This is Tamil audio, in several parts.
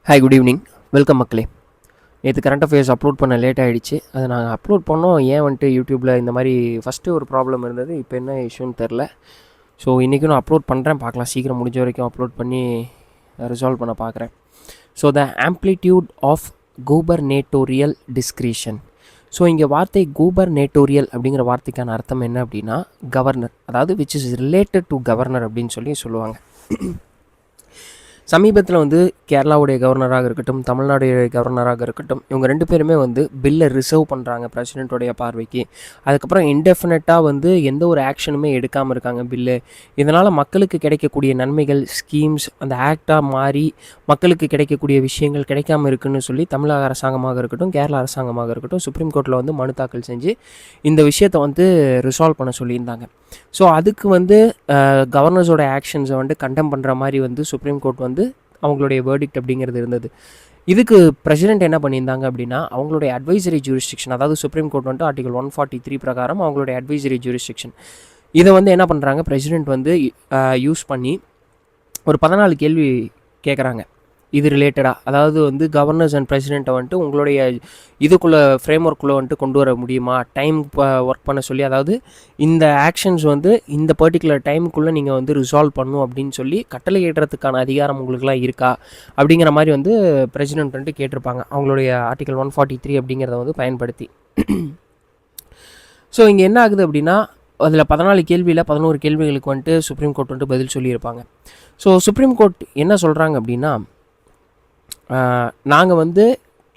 Hi, good evening. வெல்கம் மக்களே. நேற்று கரண்ட் அஃபேர்ஸ் அப்லோட் பண்ண லேட் ஆகிடுச்சு. அதை நாங்கள் அப்லோட் பண்ணோம். ஏன் வந்துட்டு யூடியூப்பில் இந்த மாதிரி ஃபஸ்ட்டு ஒரு ப்ராப்ளம் இருந்தது, இப்போ என்ன இஷ்யூன்னு தெரில. ஸோ இன்றைக்கும் நான் அப்லோட் பண்ணுறேன், பார்க்கலாம். சீக்கிரம் முடிஞ்ச வரைக்கும் அப்லோட் பண்ணி ரிசால்வ் பண்ண பார்க்குறேன். So the amplitude of gubernatorial discretion. So இங்கே வார்த்தை கூபர்னேட்டோரியல் அப்படிங்கிற வார்த்தைக்கான அர்த்தம் என்ன அப்படின்னா கவர்னர், அதாவது which is related to governor அப்படின்னு சொல்லி சொல்லுவாங்க. சமீபத்தில் வந்து கேரளாவுடைய கவர்னராக இருக்கட்டும், தமிழ்நாடுடைய கவர்னராக இருக்கட்டும், இவங்க ரெண்டு பேருமே வந்து பில்லை ரிசர்வ் பண்ணுறாங்க பிரசிடென்ட்டோடைய பார்வைக்கு. அதுக்கப்புறம் இன்டெஃபினட்டாக வந்து எந்த ஒரு ஆக்ஷனுமே எடுக்காமல் இருக்காங்க பில்லு. இதனால் மக்களுக்கு கிடைக்கக்கூடிய நன்மைகள், ஸ்கீம்ஸ், அந்த ஆக்டாக மாறி மக்களுக்கு கிடைக்கக்கூடிய விஷயங்கள் கிடைக்காமல் இருக்குன்னு சொல்லி தமிழக அரசாங்கமாக இருக்கட்டும், கேரளா அரசாங்கமாக இருக்கட்டும், சுப்ரீம் கோர்ட்டில் வந்து மனு தாக்கல் செஞ்சு இந்த விஷயத்தை வந்து ரிசால்வ் பண்ண சொல்லியிருந்தாங்க. ஸோ அதுக்கு வந்து கவர்னர்ஸோட ஆக்ஷன்ஸை வந்து கண்டெம் பண்ணுற மாதிரி வந்து சுப்ரீம் கோர்ட் வந்து அவங்களுடைய வேர்டிக்ட் அப்படிங்கிறது இருந்தது. இதுக்கு பிரசிடென்ட் என்ன பண்ணியிருந்தாங்க அப்படின்னா, அவங்களுடைய அட்வைசரி ஜூரிஸ்டிக்ஷன், அதாவது சுப்ரீம் கோர்ட் வந்து ஆர்டிகல் 143 பிரகாரம் அவங்களுடைய அட்வைசரி ஜூரிஸ்டிக்ஷன் இதை வந்து என்ன பண்ணுறாங்க, பிரசிடென்ட் வந்து யூஸ் பண்ணி ஒரு 14 கேள்வி கேட்குறாங்க இது ரிலேட்டடாக. அதாவது வந்து கவர்னர்ஸ் அண்ட் பிரசிடென்ட்டை வந்துட்டு உங்களுடைய இதுக்குள்ளே ஃப்ரேம் ஒர்க்குள்ளே வந்துட்டு கொண்டு வர முடியுமா, டைம் ஒர்க் பண்ண சொல்லி, அதாவது இந்த ஆக்ஷன்ஸ் வந்து இந்த பர்டிகுலர் டைமுக்குள்ளே நீங்கள் வந்து ரிசால்வ் பண்ணணும் அப்படின்னு சொல்லி கட்டளை ஏற்றுறதுக்கான அதிகாரம் உங்களுக்குலாம் இருக்கா அப்படிங்கிற மாதிரி வந்து பிரசிடென்ட் வந்துட்டு கேட்டிருப்பாங்க அவங்களுடைய ஆர்டிகல் 143 அப்படிங்கிறத வந்து பயன்படுத்தி. ஸோ இங்கே என்ன ஆகுது அப்படின்னா, அதில் 14 கேள்வியில் 11 கேள்விகளுக்கு வந்துட்டு சுப்ரீம் கோர்ட் வந்துட்டு பதில் சொல்லியிருப்பாங்க. ஸோ சுப்ரீம் கோர்ட் என்ன சொல்கிறாங்க அப்படின்னா, நாங்கள் வந்து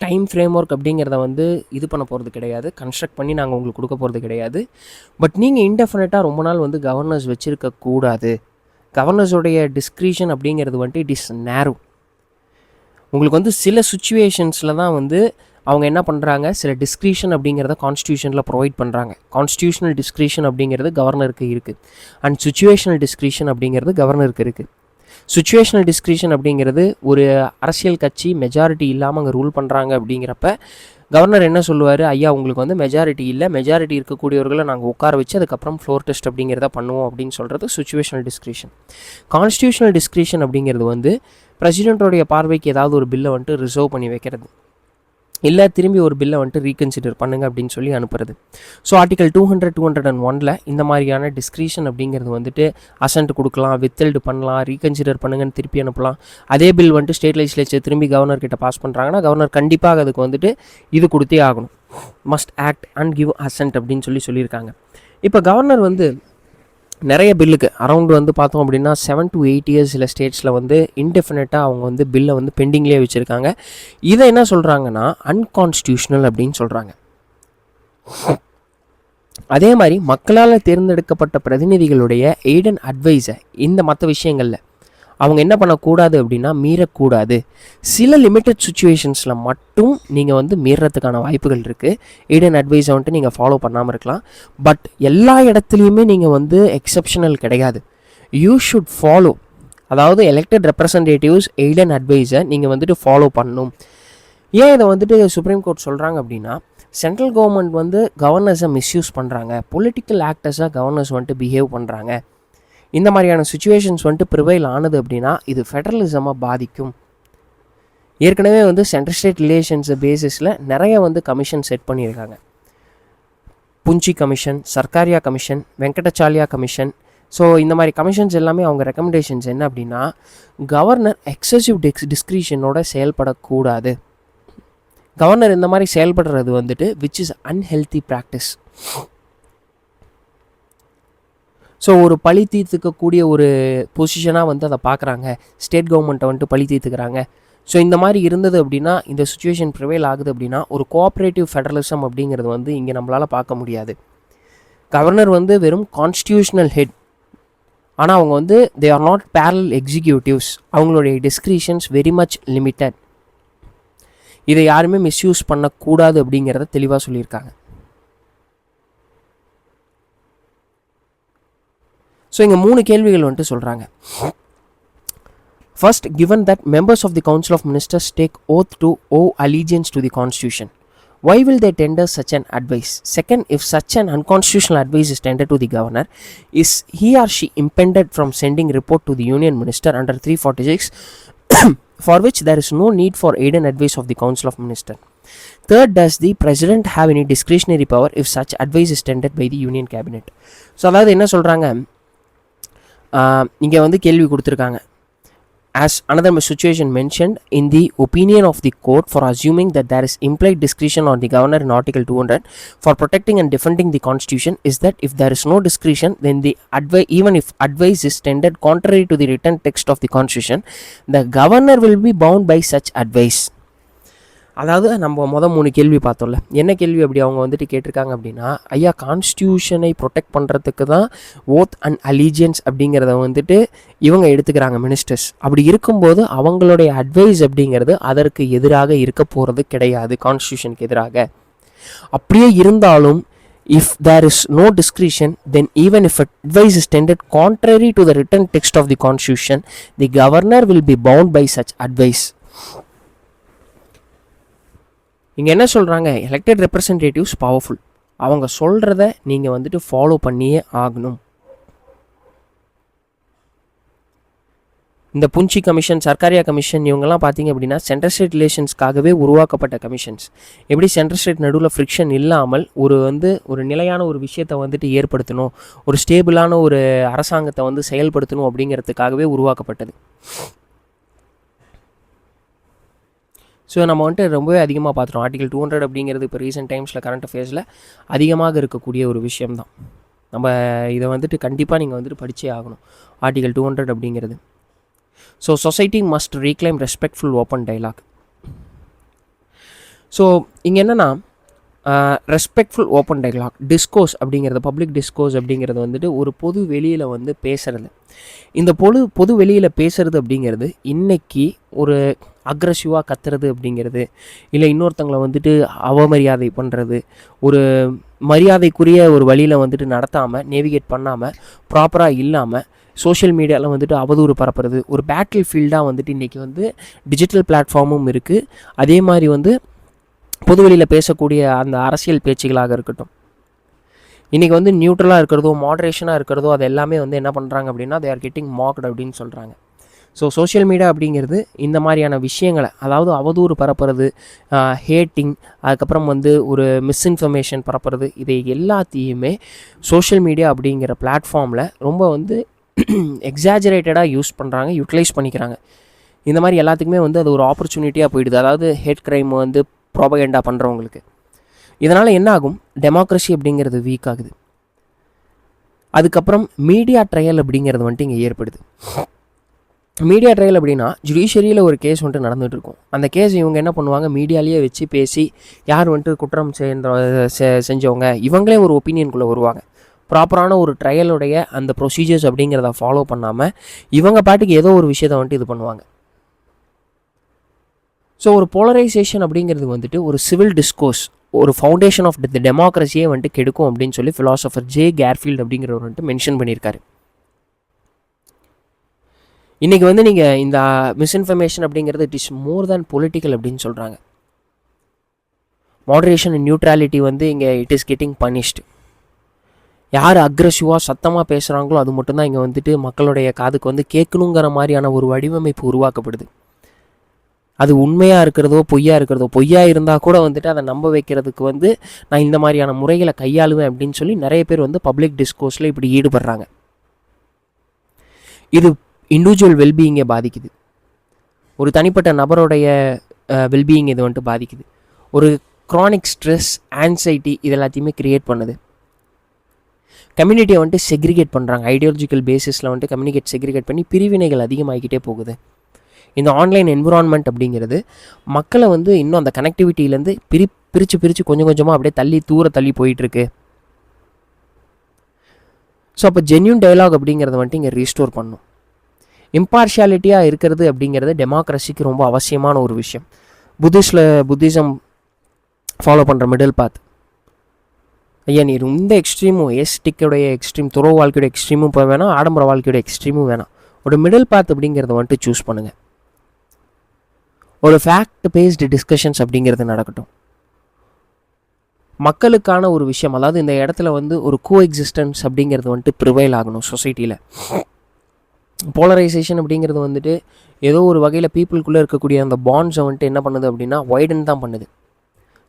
டைம் ஃப்ரேம் ஒர்க் அப்படிங்கிறத வந்து இது பண்ண போகிறது கிடையாது, கன்ஸ்ட்ரக்ட் பண்ணி நாங்கள் உங்களுக்கு கொடுக்க போகிறது கிடையாது. பட் நீங்கள் இன்டெஃபினட்டாக ரொம்ப நாள் வந்து கவர்னர்ஸ் வச்சுருக்கக்கூடாது. கவர்னர்ஸோடைய டிஸ்க்ரிஷன் அப்படிங்கிறது வந்துட்டு இட் இஸ் நேரோ. உங்களுக்கு வந்து சில சுச்சுவேஷன்ஸில் தான் வந்து அவங்க என்ன பண்ணுறாங்க, சில டிஸ்க்ரிஷன் அப்படிங்கிறத கான்ஸ்டியூஷனில் ப்ரொவைட் பண்ணுறாங்க. கான்ஸ்டியூஷனல் டிஸ்க்ரிஷன் அப்படிங்கிறது கவர்னருக்கு இருக்குது, அண்ட் சுச்சுவேஷனல் டிஸ்க்ரிஷன் அப்படிங்கிறது கவர்னருக்கு இருக்குது. சுச்சுவேஷனல் டிஸ்க்ரிஷன் அப்படிங்கிறது ஒரு அரசியல் கட்சி மெஜாரிட்டி இல்லாமல் அங்கே ரூல் பண்ணுறாங்க அப்படிங்கிறப்ப கவர்னர் என்ன சொல்லுவார், ஐயா உங்களுக்கு வந்து மெஜாரிட்டி இல்லை, மெஜாரிட்டி இருக்கக்கூடியவர்களை நாங்கள் உட்கார வச்சு அதுக்கப்புறம் ஃப்ளோர் டெஸ்ட் அப்படிங்கிறத பண்ணுவோம் அப்படின்னு சொல்கிறது சுச்சுவேஷனல் டிஸ்க்ரிஷன். கான்ஸ்டியூஷனல் டிஸ்க்ரிஷன் அப்படிங்கிறது வந்து பிரசிடென்ட்டோடைய பார்வைக்கு ஏதாவது ஒரு பில்லை வந்துட்டு ரிசர்வ் பண்ணி வைக்கிறது, இல்லை திரும்பி ஒரு பில்லை வந்துட்டு ரீகன்சிடர் பண்ணுங்க அப்படின்னு சொல்லி அனுப்புறது. ஸோ ஆர்டிகல் 200, 201 இந்த மாதிரியான டிஸ்க்ரிஷன் அப்படிங்கிறது வந்துட்டு அசன்ட் கொடுக்கலாம், வித்ஹெல்டு பண்ணலாம், ரீகன்சிடர் பண்ணுங்கன்னு திருப்பி அனுப்பலாம். அதே பில் வந்துட்டு ஸ்டேட் லெஜிஸ்லேச்சர் திரும்பி கவர்னர் கிட்ட பாஸ் பண்ணுறாங்கன்னா கவர்னர் கண்டிப்பாக அதுக்கு வந்துட்டு இது கொடுத்தே ஆகணும், மஸ்ட் ஆக்ட் அண்ட் கிவ் அசன்ட் அப்படின்னு சொல்லியிருக்காங்க. இப்போ கவர்னர் வந்து நிறைய பில்லுக்கு அரௌண்ட் வந்து பார்த்தோம் அப்படின்னா 7 to 8 years சில ஸ்டேட்ஸில் வந்து இன்டெஃபினட்டாக அவங்க வந்து பில்லை வந்து பெண்டிங்லேயே வச்சுருக்காங்க. இதை என்ன சொல்கிறாங்கன்னா அன்கான்ஸ்டியூஷனல் அப்படின்னு சொல்கிறாங்க. அதே மாதிரி மக்களால் தேர்ந்தெடுக்கப்பட்ட பிரதிநிதிகளுடைய எய்ட் அண்ட் அட்வைஸை இந்த மற்ற விஷயங்களில் அவங்க என்ன பண்ணக்கூடாது அப்படின்னா மீறக்கூடாது. சில லிமிட்டட் சுச்சுவேஷன்ஸில் மட்டும் நீங்கள் வந்து மீறத்துக்கான வாய்ப்புகள் இருக்குது. எய்ட் அண்ட் அட்வைஸை வந்துட்டு நீங்கள் ஃபாலோ பண்ணாமல் இருக்கலாம். பட் எல்லா இடத்துலையுமே நீங்கள் வந்து எக்ஸப்ஷனல் கிடையாது, யூ ஷுட் ஃபாலோ. அதாவது எலெக்டட் ரெப்ரசன்டேட்டிவ்ஸ் எய்ட் அண்ட் அட்வைஸை நீங்கள் வந்துட்டு ஃபாலோ பண்ணணும். ஏன் இதை வந்துட்டு சுப்ரீம் கோர்ட் சொல்கிறாங்க அப்படின்னா, சென்ட்ரல் கவர்மெண்ட் வந்து கவர்னர்ஸை மிஸ்யூஸ் பண்ணுறாங்க, பொலிட்டிக்கல் ஆக்டர்ஸாக கவர்னர்ஸ் வந்துட்டு பிஹேவ் பண்ணுறாங்க. இந்த மாதிரியான சுச்சுவேஷன்ஸ் வந்துட்டு ப்ரிவைல் ஆனது அப்படின்னா இது ஃபெடரலிசமாக பாதிக்கும். ஏற்கனவே வந்து சென்ட்ரல் ஸ்டேட் ரிலேஷன்ஸ் பேசிஸில் நிறைய வந்து கமிஷன் செட் பண்ணியிருக்காங்க. Punchhi commission, Sarkaria commission, Venkatachaliah commission. So இந்த மாதிரி கமிஷன்ஸ் எல்லாமே அவங்க ரெக்கமெண்டேஷன்ஸ் என்ன அப்படின்னா, கவர்னர் எக்ஸசிவ் டிஸ்க்ரிஷனோட செயல்படக்கூடாது. கவர்னர் இந்த மாதிரி செயல்படுறது வந்துட்டு which is unhealthy practice. So ஒரு பழி தீர்த்துக்கக்கூடிய ஒரு பொசிஷனாக வந்து அதை பார்க்குறாங்க, ஸ்டேட் கவர்மெண்ட்டை வந்துட்டு பழி தீர்த்துக்கிறாங்க. ஸோ இந்த மாதிரி இருந்தது அப்படின்னா, இந்த சுச்சுவேஷன் ப்ரிவைல் ஆகுது அப்படின்னா ஒரு கோஆப்ரேட்டிவ் ஃபெடரலிசம் அப்படிங்கிறது வந்து இங்கே நம்மளால் பார்க்க முடியாது. கவர்னர் வந்து வெறும் கான்ஸ்டியூஷனல் ஹெட், ஆனால் அவங்க வந்து they are not parallel executives. அவங்களுடைய டிஸ்க்ரிஷன்ஸ் வெரி மச் லிமிட்டட். இதை யாருமே மிஸ்யூஸ் பண்ணக்கூடாது அப்படிங்கிறத தெளிவாக சொல்லியிருக்காங்க. ஸோ இங்கே 3 கேள்விகள் வந்துட்டு சொல்கிறாங்க. First, given that members of the Council of Ministers take oath to owe allegiance to the Constitution, why will they tender such an advice? Second, if such an unconstitutional advice is tendered to the governor, is he or she impeded from sending report to the Union Minister under 346 for which there is no need for aid and advice of the Council of Ministers. Third, does the President have any discretionary power if such advice is tendered by the Union Cabinet? So அதாவது என்ன சொல்கிறாங்க, இங்கே வந்து கேள்வி கொடுத்துருக்காங்க. As another situation mentioned in the opinion of the court for assuming that there is implied discretion on the governor in Article 200 for protecting and defending the constitution is that if there is no discretion, then the even if advice is tendered contrary to the written text of the constitution, the governor will be bound by such advice. அதாவது நம்ம மொதல் 3 கேள்வி பார்த்தோம்ல, என்ன கேள்வி அப்படி அவங்க வந்துட்டு கேட்டிருக்காங்க அப்படின்னா, ஐயா கான்ஸ்டியூஷனை ப்ரொடெக்ட் பண்ணுறதுக்கு தான் ஓத் அண்ட் அலிஜியன்ஸ் அப்படிங்கிறத வந்துட்டு இவங்க எடுத்துக்கிறாங்க மினிஸ்டர்ஸ். அப்படி இருக்கும்போது அவங்களுடைய அட்வைஸ் அப்படிங்கிறது அதற்கு எதிராக இருக்க போகிறது கிடையாது, கான்ஸ்டியூஷனுக்கு எதிராக. அப்படியே இருந்தாலும் if there is no discretion, then even if advice is tendered contrary to the written text of the constitution, the governor will be bound by such advice. இங்கே என்ன சொல்கிறாங்க, எலெக்டட் ரெப்ரசன்டேட்டிவ்ஸ் பவர்ஃபுல், அவங்க சொல்கிறத நீங்கள் வந்துட்டு ஃபாலோ பண்ணியே ஆகணும். இந்த புஞ்சி கமிஷன், சர்க்காரியா கமிஷன், இவங்கெல்லாம் பார்த்தீங்க அப்படின்னா சென்ட்ரல் ஸ்டேட் ரிலேஷன்ஸ்க்காகவே உருவாக்கப்பட்ட கமிஷன்ஸ். எப்படி சென்ட்ரல் ஸ்டேட் நடுவில் ஃப்ரிக்ஷன் இல்லாமல் ஒரு நிலையான ஒரு விஷயத்தை வந்துட்டு ஏற்படுத்தணும், ஒரு ஸ்டேபிளான ஒரு அரசாங்கத்தை வந்து செயல்படுத்தணும் அப்படிங்கிறதுக்காகவே உருவாக்கப்பட்டது. ஸோ நம்ம வந்துட்டு ரொம்பவே அதிகமாக பார்த்துட்டோம். ஆர்டிகல் 200 அப்படிங்கிறது இப்போ ரீசெண்ட் டைம்ஸில் கரண்ட் அஃபேர்ஸில் அதிகமாக இருக்கக்கூடிய ஒரு விஷயம்தான். நம்ம இதை வந்துட்டு கண்டிப்பாக நீங்கள் வந்துட்டு படித்தே ஆகணும், ஆர்டிகல் 200 அப்படிங்கிறது. So society must reclaim respectful open dialogue. So இங்கே என்னென்னா ரெஸ்பெக்ட்ஃபுல் ஓப்பன் டைலாக், டிஸ்கோர்ஸ் அப்படிங்கிறது, பப்ளிக் டிஸ்கோர்ஸ் அப்படிங்கிறது வந்துட்டு ஒரு பொது வெளியில் வந்து பேசுகிறது. இந்த பொது வெளியில் பேசுகிறது அப்படிங்கிறது இன்றைக்கி ஒரு அக்ரெசிவாக கத்துறது அப்படிங்கிறது, இல்லை இன்னொருத்தங்களை வந்துட்டு அவமரியாதை பண்ணுறது, ஒரு மரியாதைக்குரிய ஒரு வழியில் வந்துட்டு நடத்தாமல், நேவிகேட் பண்ணாமல், ப்ராப்பராக இல்லாமல் சோஷியல் மீடியாவில் வந்துட்டு அவதூறு பரப்புறது ஒரு பேட்டில் ஃபீல்டாக வந்துட்டு இன்றைக்கி வந்து டிஜிட்டல் பிளாட்ஃபார்மும் இருக்குது. அதே மாதிரி வந்து பொதுவெளியில் பேசக்கூடிய அந்த அரசியல் பேச்சுகளாக இருக்கட்டும், இன்றைக்கி வந்து நியூட்ரலாக இருக்கிறதோ மாட்ரேஷனாக இருக்கிறதோ அது எல்லாமே வந்து என்ன பண்ணுறாங்க அப்படின்னா தே ஆர் கெட்டிங் மார்க்டு அப்படின்னு சொல்கிறாங்க. ஸோ சோஷியல் மீடியா அப்படிங்கிறது இந்த மாதிரியான விஷயங்களை, அதாவது அவதூறு பரப்புறது, ஹேட்டிங், அதுக்கப்புறம் வந்து ஒரு மிஸ்இன்ஃபர்மேஷன் பரப்புறது, இதை எல்லாத்தையுமே சோஷியல் மீடியா அப்படிங்கிற பிளாட்ஃபார்மில் ரொம்ப வந்து எக்ஸாஜரேட்டடாக யூஸ் பண்ணுறாங்க, யூட்டிலைஸ் பண்ணிக்கிறாங்க. இந்த மாதிரி எல்லாத்துக்குமே வந்து அது ஒரு ஆப்பர்ச்சுனிட்டியாக போயிடுது, அதாவது ஹேட் க்ரைம் வந்து ப்ராபகேண்டா பண்ணுறவங்களுக்கு. இதனால் என்ன ஆகும், டெமோக்ரஸி அப்படிங்கிறது வீக் ஆகுது. அதுக்கப்புறம் மீடியா ட்ரையல் அப்படிங்கிறது வந்துட்டு இங்கே ஏற்படுது. மீடியா ட்ரையல் அப்படின்னா ஜுடிஷியரியில் ஒரு கேஸ் வந்துட்டு நடந்துகிட்டு இருக்கும். அந்த கேஸ் இவங்க என்ன பண்ணுவாங்க, மீடியாலேயே வச்சு பேசி யார் வந்துட்டு குற்றம் செஞ்சவங்க இவங்களே ஒரு ஒப்பீனியனுக்குள்ளே வருவாங்க. ப்ராப்பரான ஒரு ட்ரையலுடைய அந்த ப்ரொசீஜர்ஸ் அப்படிங்கிறத ஃபாலோ பண்ணாமல் இவங்க பாட்டுக்கு ஏதோ ஒரு விஷயத்தை வந்துட்டு இது பண்ணுவாங்க. ஸோ ஒரு போலரைசேஷன் அப்படிங்கிறது வந்துட்டு ஒரு சிவில் டிஸ்கோர்ஸ், ஒரு ஃபவுண்டேஷன் ஆஃப் தி டெமோக்ரஸியே வந்துட்டு கெடுக்கும் அப்படின்னு சொல்லி ஃபிலாசபர் ஜே கேர்ஃபீல்டு அப்படிங்கிறவர் வந்துட்டு மென்ஷன் பண்ணியிருக்காரு. இன்றைக்கி வந்து நீங்கள் இந்த மிஸ்இன்ஃபர்மேஷன் அப்படிங்கிறது it is more than political அப்படின்னு சொல்கிறாங்க. மாடரேஷன் அண்ட் நியூட்ராலிட்டி வந்து இங்கே இட் இஸ் கெட்டிங் பனிஷ்டு. யார் அக்ரெசிவாக சத்தமாக பேசுகிறாங்களோ அது மட்டும்தான் இங்கே வந்துட்டு மக்களுடைய காதுக்கு வந்து கேட்கணுங்கிற மாதிரியான ஒரு வடிவமைப்பு உருவாக்கப்படுது. அது உண்மையாக இருக்கிறதோ பொய்யா இருந்தால் கூட வந்துட்டு அதை நம்ப வைக்கிறதுக்கு வந்து நான் இந்த மாதிரியான முறைகளை கையாளுவேன் அப்படின்னு சொல்லி நிறைய பேர் வந்து பப்ளிக் டிஸ்கோர்ஸில் இப்படி ஈடுபடுறாங்க. இது இண்டிவிஜுவல் வெல்பீயிங்கை பாதிக்குது, ஒரு தனிப்பட்ட நபருடைய வெல்பீயிங் இது வந்துட்டு பாதிக்குது. ஒரு க்ரானிக் ஸ்ட்ரெஸ், ஆன்சைட்டி இது எல்லாத்தையுமே க்ரியேட் பண்ணுது. கம்யூனிட்டியை வந்துட்டு செக்ரிகேட் பண்ணுறாங்க, ஐடியாலஜிக்கல் பேசிஸில் வந்துட்டு செக்ரிகேட் பண்ணி பிரிவினைகள் அதிகமாகிக்கிட்டே போகுது. இந்த ஆன்லைன் என்விரான்மெண்ட் அப்படிங்கிறது மக்களை வந்து இன்னும் அந்த கனெக்டிவிட்டியிலேருந்து பிரித்து கொஞ்சம் கொஞ்சமாக அப்படியே தள்ளி போயிட்டுருக்கு. ஸோ அப்போ ஜென்யூன் டயலாக் அப்படிங்கிறத வந்துட்டு இங்கே ரீஸ்டோர் பண்ணும். இம்பார்ஷியாலிட்டியாக இருக்கிறது அப்படிங்கிறது டெமோக்ரஸிக்கு ரொம்ப அவசியமான ஒரு விஷயம். புத்திசம் ஃபாலோ பண்ணுற மிடில் பாத், ஐயா நீ இந்த எக்ஸ்ட்ரீமும் எஸ்டிக்கோடைய எக்ஸ்ட்ரீம், துறவு வாழ்க்கையோட எக்ஸ்ட்ரீமும் போய் வேணாம், ஆடம்பர வாழ்க்கையோட எக்ஸ்ட்ரீமும் வேணாம், ஒரு மிடில் பாத் அப்படிங்கிறத வந்துட்டு சூஸ் பண்ணுங்கள். ஒரு ஃபேக்ட் பேஸ்டு டிஸ்கஷன்ஸ் அப்படிங்கிறது நடக்கட்டும். மக்களுக்கான ஒரு விஷயம், அதாவது இந்த இடத்துல வந்து ஒரு கோ எக்ஸிஸ்டன்ஸ் அப்படிங்கிறது வந்துட்டு ப்ரிவைல் ஆகணும் சொசைட்டியில். போலரைசேஷன் அப்படிங்கிறது வந்துட்டு ஏதோ ஒரு வகையில் பீப்புளுக்குள்ளே இருக்கக்கூடிய அந்த பாண்ட்ஸை வந்துட்டு என்ன பண்ணுது அப்படின்னா வைடன் தான் பண்ணுது.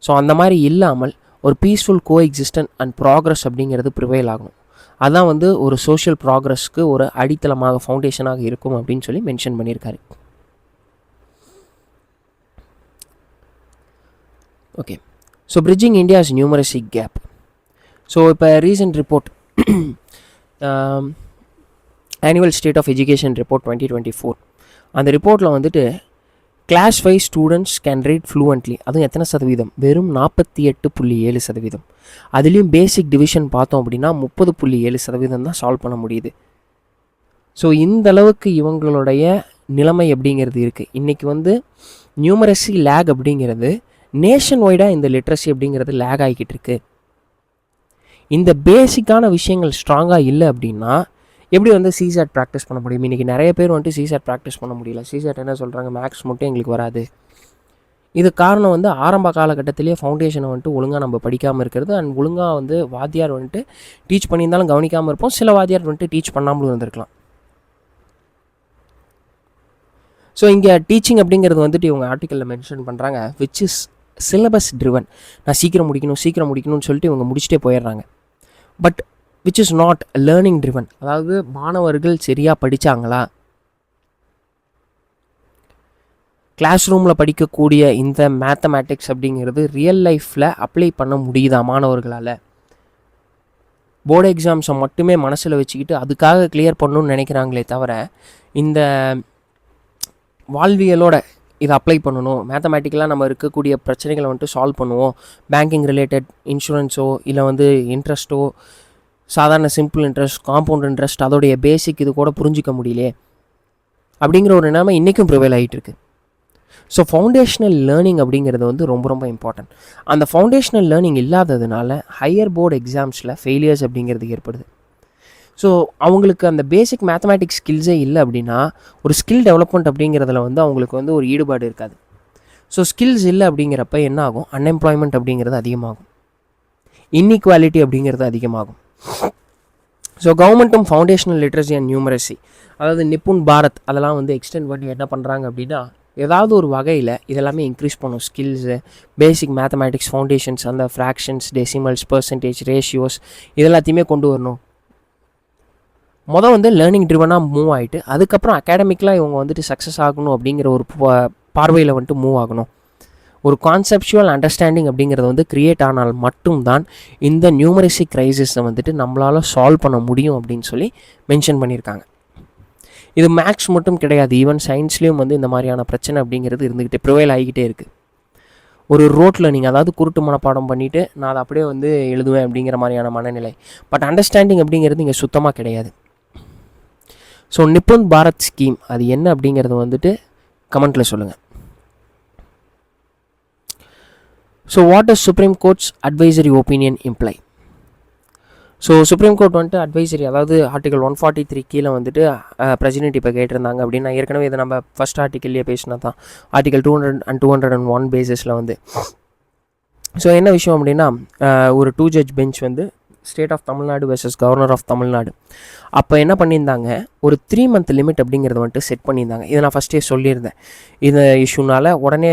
ஸோ அந்த மாதிரி இல்லாமல் ஒரு பீஸ்ஃபுல் கோஎக்ஸிஸ்டன்ட் அண்ட் ப்ராக்ரஸ் அப்படிங்கிறது ப்ரிவைல் ஆகணும். அதான் வந்து ஒரு சோஷியல் ப்ராக்ரஸ்க்கு ஒரு அடித்தளமாக ஃபவுண்டேஷனாக இருக்கும் அப்படின்னு சொல்லி மென்ஷன் பண்ணியிருக்காரு. Okay, so bridging India's numeracy gap. So இப்போ recent report annual state of education report 2024, அந்த ரிப்போர்ட்டில் வந்துட்டு class 5 students can read fluently. அதுவும் எத்தனை சதவீதம்? வெறும் 48.7%. அதுலேயும் பேசிக் டிவிஷன் பார்த்தோம் அப்படின்னா 30.7% தான் சால்வ் பண்ண முடியுது. ஸோ இந்த அளவுக்கு இவங்களுடைய நிலைமை அப்படிங்கிறது இருக்குது. இன்றைக்கி வந்து நியூமரசி லேக் அப்படிங்கிறது நேஷன் வைடாக இந்த லிட்ரஸி அப்படிங்கிறது லேக் ஆகிக்கிட்டு இருக்கு. இந்த பேசிக்கான விஷயங்கள் ஸ்ட்ராங்காக இல்லை அப்படின்னா எப்படி வந்து சிசாட் ப்ராக்டிஸ் பண்ண முடியும்? இன்றைக்கி நிறைய பேர் வந்துட்டு சிசாட் ப்ராக்டிஸ் பண்ண முடியல. சிசாட் என்ன சொல்கிறாங்க, மேக்ஸ் மட்டும் எங்களுக்கு வராது. இது காரணம் வந்து ஆரம்ப காலகட்டத்திலேயே ஃபவுண்டேஷனை வந்துட்டு ஒழுங்காக நம்ம படிக்காமல் இருக்கிறது. அண்ட் ஒழுங்காக வந்து வாத்தியார் வந்துட்டு டீச் பண்ணியிருந்தாலும் கவனிக்காமல் இருப்போம். சில வாத்தியார் வந்துட்டு டீச் பண்ணாமலும் இருந்திருக்கலாம். ஸோ இங்கே டீச்சிங் அப்படிங்கிறது வந்துட்டு இவங்க ஆர்டிக்கலில் மென்ஷன் பண்ணுறாங்க, விச் இஸ் சிலபஸ் ட்ரிவன். நான் சீக்கிரம் முடிக்கணும்னு சொல்லிட்டு இவங்க முடிச்சுட்டே போயிடுறாங்க. But which is not learning driven. அதாவது மாணவர்கள் சரியாக படித்தாங்களா, கிளாஸ் ரூமில் படிக்கக்கூடிய இந்த மேத்தமேட்டிக்ஸ் அப்படிங்கிறது ரியல் லைஃப்பில் அப்ளை பண்ண முடியுதா மாணவர்களால்? போர்டு எக்ஸாம்ஸை மட்டுமே மனசில் வச்சுக்கிட்டு அதுக்காக கிளியர் பண்ணணும்னு நினைக்கிறாங்களே தவிர, இந்த வாழ்வியலோட இதை அப்ளை பண்ணணும், மேத்தமேட்டிக்கலாக நம்ம இருக்கக்கூடிய பிரச்சனைகளை வந்துட்டு சால்வ் பண்ணுவோம், பேங்கிங் ரிலேட்டட், இன்சூரன்ஸோ இல்லை வந்து இன்ட்ரெஸ்ட்டோ, சாதாரண சிம்பிள் இன்ட்ரெஸ்ட், காம்பவுண்ட் இன்ட்ரெஸ்ட், அதோடைய பேசிக் இது கூட புரிஞ்சிக்க முடியலையே அப்படிங்கிற ஒரு நிலைமை இன்றைக்கும் ப்ரிவைல் ஆகிட்டு இருக்கு. ஸோ ஃபவுண்டேஷனல் லேர்னிங் அப்படிங்கிறது வந்து ரொம்ப ரொம்ப இம்பார்ட்டன்ட். அந்த ஃபவுண்டேஷனல் லேர்னிங் இல்லாததுனால ஹையர் போர்டு எக்ஸாம்ஸில் ஃபெயிலியர்ஸ் அப்படிங்கிறது ஏற்படுது. ஸோ அவங்களுக்கு அந்த பேசிக் மேத்தமேட்டிக்ஸ் ஸ்கில்ஸே இல்லை அப்படின்னா ஒரு ஸ்கில் டெவலப்மெண்ட் அப்படிங்கிறதுல வந்து அவங்களுக்கு வந்து ஒரு ஈடுபாடு இருக்காது. ஸோ ஸ்கில்ஸ் இல்லை அப்படிங்கிறப்ப என்ன ஆகும்? அன்எம்ப்ளாய்மெண்ட் அப்படிங்கிறது அதிகமாகும், இன்இக்வாலிட்டி அப்படிங்கிறது அதிகமாகும். ஸோ கவர்மெண்ட்டும் ஃபவுண்டேஷனல் லிட்ரஸி அண்ட் நியூமரசி, அதாவது நிப்புன் பாரத், அதெல்லாம் வந்து எக்ஸ்டெண்ட் பண்ணி என்ன பண்ணுறாங்க அப்படின்னா ஏதாவது ஒரு வகையில் இதெல்லாமே இன்க்ரீஸ் பண்ணும். ஸ்கில்ஸு, பேசிக் மேத்தமேட்டிக்ஸ் ஃபவுண்டேஷன்ஸ், அந்த ஃப்ராக்ஷன்ஸ், டெசிமல்ஸ், பர்சன்டேஜ், ரேஷியோஸ், இதெல்லாத்தையுமே கொண்டு வரணும். வந்து லேர்னிங் ட்ரிவனாக மூவ் ஆகிட்டு அதுக்கப்புறம் அகாடமிக்கலாக இவங்க வந்துட்டு சக்ஸஸ் ஆகணும் அப்படிங்கிற ஒரு பார்வையில் வந்துட்டு மூவ் ஆகணும். ஒரு கான்செப்சுவல் அண்டர்ஸ்டாண்டிங் அப்படிங்கிறது வந்து க்ரியேட் ஆனால் மட்டும்தான் இந்த நியூமரசி க்ரைசிஸை வந்துட்டு நம்மளால் சால்வ் பண்ண முடியும் அப்படின்னு சொல்லி மென்ஷன் பண்ணியிருக்காங்க. இது மேக்ஸ் மட்டும் கிடையாது, ஈவன் சயின்ஸ்லேயும் வந்து இந்த மாதிரியான பிரச்சனை அப்படிங்கிறது இருந்துக்கிட்டே ப்ரிவைல் ஆகிக்கிட்டே இருக்குது. ஒரு ரோட்டில் நீங்கள் அதாவது குருட்டு மனப்பாடம் பண்ணிவிட்டு நான் அதை அப்படியே வந்து எழுதுவேன் அப்படிங்கிற மாதிரியான மனநிலை. பட் அண்டர்ஸ்டாண்டிங் அப்படிங்கிறது இங்கே சுத்தமாக கிடையாது. ஸோ நிப்புன் பாரத் ஸ்கீம் அது என்ன அப்படிங்கிறது வந்துட்டு கமெண்ட்டில் சொல்லுங்கள். So what is supreme court's advisory opinion imply? So supreme court வந்துட்டு அட்வைசரி, அதாவது ஆர்டிகல் 143 கீழே வந்துட்டு பிரசிடென்ட் இப்போ கேட்டிருந்தாங்க அப்படின்னா, ஏற்கனவே இதை நம்ம ஃபஸ்ட் ஆர்டிக்கல்லையே பேசினா தான், ஆர்டிகல் 200 and 201 பேசிஸில் வந்து. ஸோ என்ன விஷயம் அப்படின்னா, ஒரு 2 ஜட்ஜ் பெஞ்ச் வந்து state of Tamil Nadu versus governor of Tamil Nadu அப்போ என்ன பண்ணியிருந்தாங்க, ஒரு 3 month லிமிட் அப்படிங்கிறத வந்துட்டு செட் பண்ணியிருந்தாங்க. இதை நான் ஃபஸ்ட்டே சொல்லியிருந்தேன். இந்த இஷ்யூனால் உடனே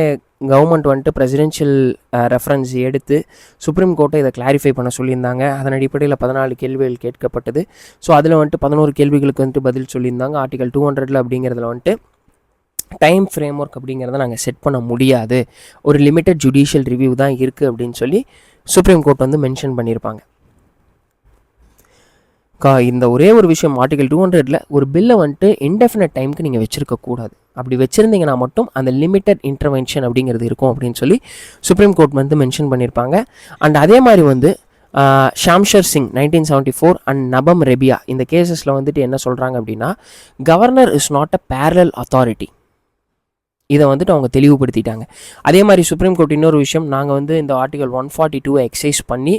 கவர்மெண்ட் வந்துட்டு பிரசிடென்ஷியல் ரெஃபரன்ஸ் எடுத்து சுப்ரீம் கோர்ட்டை இதை கிளாரிஃபை பண்ண சொல்லியிருந்தாங்க. அதன் அடிப்படையில் 14 கேள்விகள் கேட்கப்பட்டது. ஸோ அதில் வந்துட்டு 11 கேள்விகளுக்கு வந்துட்டு பதில் சொல்லியிருந்தாங்க. ஆர்டிகல் 200 அப்படிங்கிறதுல வந்துட்டு டைம் ஃப்ரேம் ஒர்க் அப்படிங்கிறத நாங்கள் செட் பண்ண முடியாது, ஒரு லிமிட்டட் ஜுடிஷியல் ரிவ்யூ தான் இருக்குது அப்படின்னு சொல்லி சுப்ரீம் கோர்ட் வந்து மென்ஷன் பண்ணியிருப்பாங்க. இந்த ஒரே ஒரு விஷயம், ஆர்டிகல் 200 ஒரு பில்லை வந்துட்டு இன்டெஃபினட் டைமுக்கு நீங்கள் வச்சுருக்கக்கூடாது. அப்படி வச்சுருந்தீங்கன்னா மட்டும் அந்த லிமிட்டட் இன்டர்வென்ஷன் அப்படிங்கிறது இருக்கும் அப்படின்னு சொல்லி சுப்ரீம் கோர்ட் வந்து மென்ஷன் பண்ணியிருப்பாங்க. அண்ட் அதே மாதிரி வந்து ஷாம்ஷர் சிங் 1974 அண்ட் நபம் ரெபியா இந்த கேசஸில் வந்துட்டு என்ன சொல்கிறாங்க அப்படின்னா, governor is not a parallel authority. இதை வந்துட்டு அவங்க தெளிவுபடுத்திட்டாங்க. அதே மாதிரி சுப்ரீம் கோர்ட் இன்னொரு விஷயம், நாங்கள் வந்து இந்த ஆர்டிகல் 142 எக்ஸைஸ் பண்ணி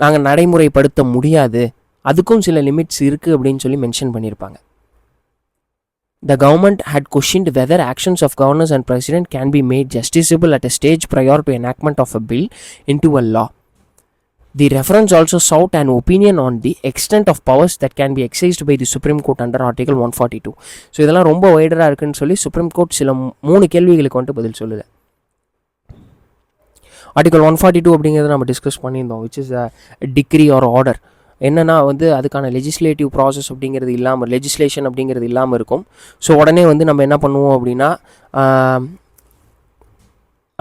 நாங்கள் நடைமுறைப்படுத்த முடியாது, அதுக்கும் சில லிமிட்ஸ் இருக்குது அப்படின்னு சொல்லி மென்ஷன் பண்ணியிருப்பாங்க. The government had questioned whether actions of governors and president can be made justiciable at a stage prior to enactment of a bill into a law. The reference also sought an opinion on the extent of powers that can be exercised by the Supreme Court under Article 142. So இதெல்லாம் ரொம்ப வைடராக இருக்குன்னு சொல்லி சுப்ரீம் கோர்ட் சில 3 கேள்விகளுக்கு வந்துட்டு பதில் சொல்லலை. ஆர்டிகல் 142 அப்படிங்கிறத நம்ம டிஸ்கஸ் பண்ணியிருந்தோம், which is a decree or order. என்னென்னா வந்து அதுக்கான லெஜிஸ்லேட்டிவ் ப்ராசஸ் அப்படிங்கிறது இல்லாமல், லெஜிஸ்லேஷன் அப்படிங்கிறது இல்லாமல் இருக்கும். ஸோ உடனே வந்து நம்ம என்ன பண்ணுவோம் அப்படின்னா,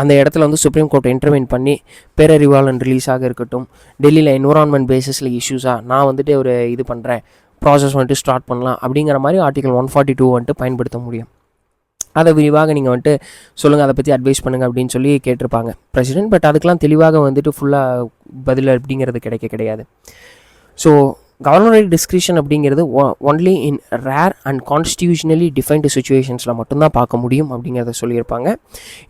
அந்த இடத்துல வந்து சுப்ரீம் கோர்ட் இன்டர்வெயின் பண்ணி பேரறிவாளன் ரிலீஸாக இருக்கட்டும், டெல்லியில் என்விரான்மெண்ட் பேசிஸில் இஷ்யூஸாக நான் வந்துட்டு ஒரு இது பண்ணுறேன், ப்ராசஸ் வந்துட்டு ஸ்டார்ட் பண்ணலாம் அப்படிங்கிற மாதிரி ஆர்டிகல் 142 வந்துட்டு பயன்படுத்த முடியும். அதை விரிவாக நீங்கள் வந்துட்டு சொல்லுங்கள், அதை பற்றி அட்வைஸ் பண்ணுங்கள் அப்படின்னு சொல்லி கேட்டிருப்பாங்க பிரசிடென்ட். பட் அதுக்கெலாம் தெளிவாக வந்துட்டு ஃபுல்லாக பதில் அப்படிங்கிறது கிடையாது. ஸோ கவர்னரி டிஸ்கிரிஷன் அப்படிங்கிறது only in rare and constitutionally defined சுச்சுவேஷன்ஸில் மட்டும்தான் பார்க்க முடியும் அப்படிங்கிறத சொல்லியிருப்பாங்க.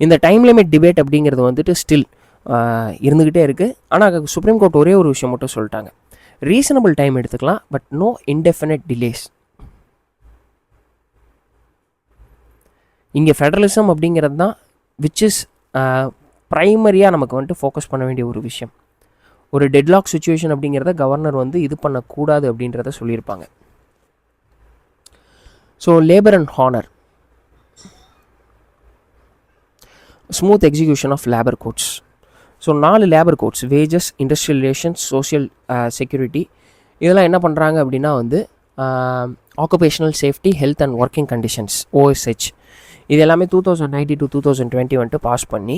இந்த டைம் லிமிட் டிபேட் அப்படிங்கிறது வந்துட்டு ஸ்டில் இருந்துக்கிட்டே இருக்குது. ஆனால் சுப்ரீம் கோர்ட் ஒரே ஒரு விஷயம் மட்டும் சொல்லிட்டாங்க, ரீசனபிள் டைம் எடுத்துக்கலாம், பட் நோ இன்டெஃபினட் டிலேஸ். இங்கே ஃபெடரலிசம் அப்படிங்கிறது தான் விச் இஸ் ப்ரைமரியாக நமக்கு வந்துட்டு ஃபோக்கஸ் பண்ண வேண்டிய ஒரு விஷயம். ஒரு டெட்லாக் சுச்சுவேஷன் அப்படிங்கிறத கவர்னர் வந்து இது பண்ணக்கூடாது அப்படின்றத சொல்லியிருப்பாங்க. So labour and honour, smooth execution of labour codes. So 4 labour codes, wages, industrial relations, social security, இதெல்லாம் என்ன பண்ணுறாங்க அப்படின்னா வந்து occupational safety, health and working conditions, OSH, இது எல்லாமே 2019 to 2020 வந்துட்டு பாஸ் பண்ணி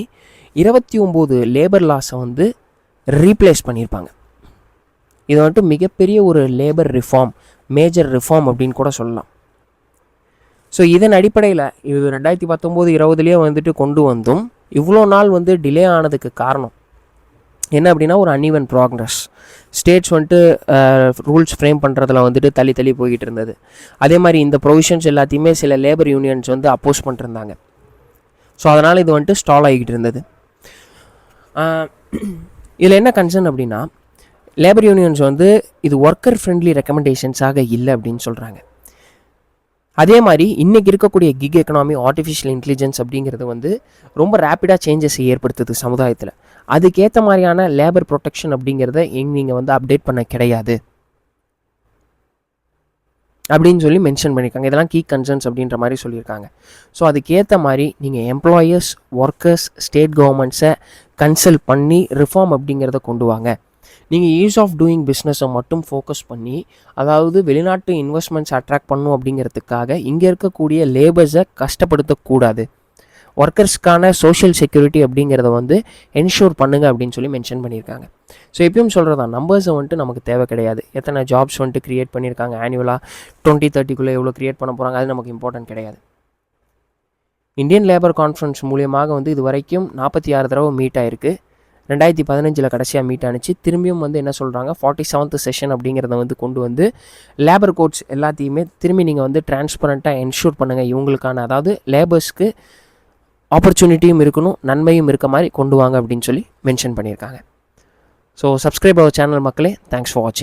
29 லேபர் லாஸை வந்து ரீப்ளேஸ் பண்ணியிருப்பாங்க. இது வந்துட்டு மிகப்பெரிய ஒரு லேபர் ரிஃபார்ம், மேஜர் ரிஃபார்ம் அப்படின்னு கூட சொல்லலாம். ஸோ இதன் அடிப்படையில் இது 2019-20 வந்துட்டு கொண்டு வந்தும் இவ்வளோ நாள் வந்து டிலே ஆனதுக்கு காரணம் என்ன அப்படின்னா, ஒரு அன்இவன் ப்ராக்ரஸ். ஸ்டேட்ஸ் வந்துட்டு ரூல்ஸ் ஃப்ரேம் பண்ணுறதுல வந்துட்டு தள்ளி போய்கிட்டு இருந்தது. அதே மாதிரி இந்த ப்ரொவிஷன்ஸ் எல்லாத்தையுமே சில லேபர் யூனியன்ஸ் வந்து அப்போஸ் பண்ணிருந்தாங்க. ஸோ அதனால் இது வந்துட்டு ஸ்டால் ஆகிக்கிட்டு இருந்தது. இதில் என்ன கன்சர்ன் அப்படின்னா, லேபர் யூனியன்ஸ் வந்து இது ஒர்க்கர் ஃப்ரெண்ட்லி ரெக்கமெண்டேஷன்ஸாக இல்லை அப்படின்னு சொல்கிறாங்க. அதே மாதிரி இன்றைக்கி இருக்கக்கூடிய கிக் எக்கனாமி, ஆர்டிஃபிஷியல் இன்டெலிஜென்ஸ் அப்படிங்கிறது வந்து ரொம்ப ரேப்பிடாக சேஞ்சஸை ஏற்படுத்துது சமுதாயத்தில். அதுக்கேற்ற மாதிரியான லேபர் ப்ரொடெக்ஷன் அப்படிங்கிறத நீங்கள் வந்து அப்டேட் பண்ண கிடையாது அப்படின்னு சொல்லி மென்ஷன் பண்ணியிருக்காங்க. இதெல்லாம் கீ கன்சர்ன்ஸ் அப்படின்ற மாதிரி சொல்லியிருக்காங்க. ஸோ அதுக்கேற்ற மாதிரி நீங்கள் எம்ப்ளாயர்ஸ், ஒர்க்கர்ஸ், ஸ்டேட் கவர்மெண்ட்ஸை கன்சல்ட் பண்ணி ரிஃபார்ம் அப்படிங்கிறத கொண்டு வாங்க. நீங்கள் ஈஸ் ஆஃப் டூயிங் பிஸ்னஸை மட்டும் ஃபோக்கஸ் பண்ணி, அதாவது வெளிநாட்டு இன்வெஸ்ட்மெண்ட்ஸ் அட்ராக்ட் பண்ணும் அப்படிங்கிறதுக்காக இங்கே இருக்கக்கூடிய லேபர்ஸை கஷ்டப்படுத்தக்கூடாது. ஒர்க்கர்ஸ்க்கான சோஷியல் செக்யூரிட்டி அப்படிங்கிறத வந்து என்ஷூர் பண்ணுங்க அப்படின்னு சொல்லி மென்ஷன் பண்ணியிருக்காங்க. ஸோ எப்பயும் சொல்கிறதா, நம்பர்ஸை வந்துட்டு நமக்கு தேவை கிடையாது. எத்தனை ஜாப்ஸ் வந்துட்டு க்ரியேட் பண்ணியிருக்காங்க ஆனுவலாக, 2030 எவ்வளோ க்ரியேட் பண்ண போகிறாங்க, அது நமக்கு இம்பார்ட்டன்ட் கிடையாது. இந்தியன் லேபர் கான்ஃபரன்ஸ் மூலியமாக வந்து இது வரைக்கும் 46 தடவை மீட் ஆகிருக்கு. 2015 கடைசியாக மீட் ஆனிச்சு. திரும்பியும் வந்து என்ன சொல்கிறாங்க, 47th செஷன் அப்படிங்கிறத வந்து கொண்டு வந்து லேபர் கோட்ஸ் எல்லாத்தையுமே திரும்பி நீங்கள் வந்து டிரான்ஸ்பரண்ட்டாக என்ஷூர் பண்ணுங்கள். இவங்களுக்கான, அதாவது லேபர்ஸ்க்கு ஆப்பர்ச்சுனிட்டியும் இருக்கணும், நன்மையும் இருக்க மாதிரி கொண்டு வாங்க அப்படின்னு சொல்லி மென்ஷன் பண்ணியிருக்காங்க. ஸோ சப்ஸ்கிரைப் அவர் சேனல் மக்களே. தேங்க்ஸ் ஃபார் வாட்சிங்.